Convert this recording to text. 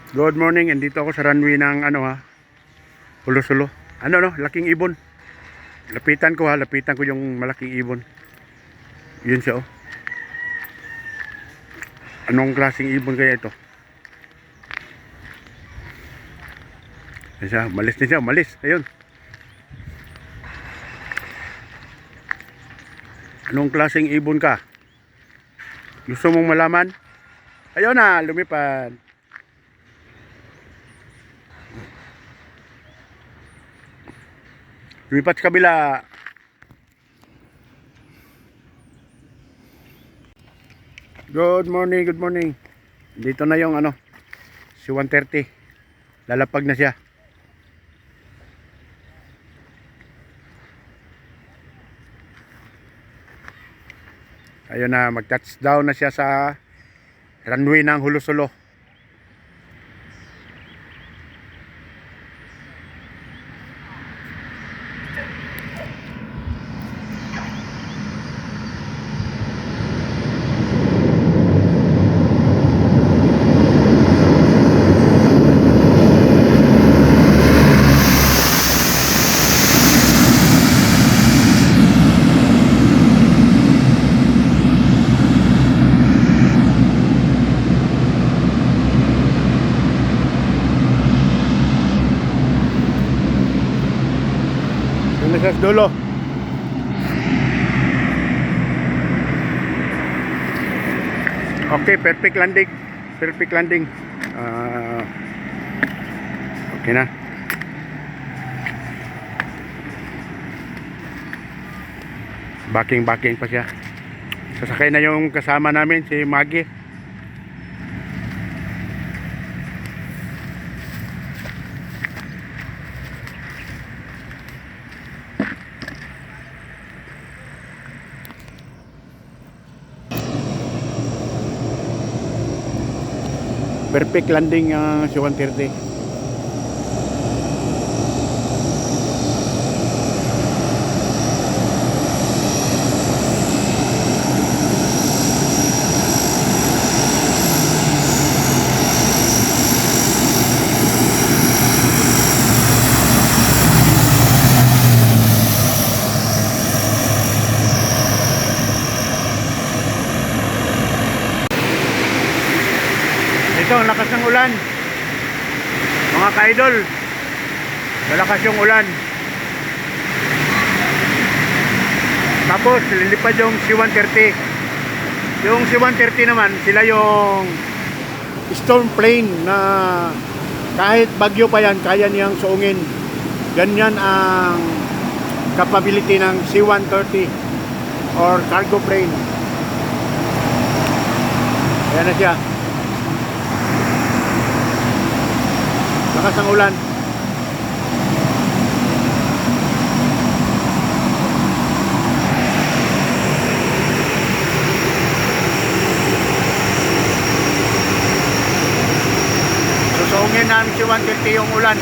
Good morning, andito ako sa runway ng Hulo-Sulo. Laking ibon. Lapitan ko yung malaking ibon. Yun siya, oh. Anong klaseng ibon kaya ito? Yan siya, umalis din siya, umalis. Ayun. Anong klaseng ibon ka? Gusto mong malaman? Ayun na, lumipad. Lumipat sa kabila. Good morning, good morning. Dito na yung si 130. Lalapag na siya. Ayun na, mag-touchdown na siya sa runway ng Hulo-Sulo. Yung nasa dulo. Okay, perfect landing. Perfect landing. Okay na. Backing pa siya. Sasakay na yung kasama namin, si Maggie. Perfect landing si 130. Ito, ang lakas ng ulan. Mga ka-idol, malakas yung ulan. Tapos, lilipad yung C-130. Yung C-130 naman, sila yung storm plane na kahit bagyo pa yan, kaya niyang suungin. Ganyan ang capability ng C-130 or cargo plane. Ayan na siya. Lakas ng ulan. Susuungin namin si 150 yung ulan.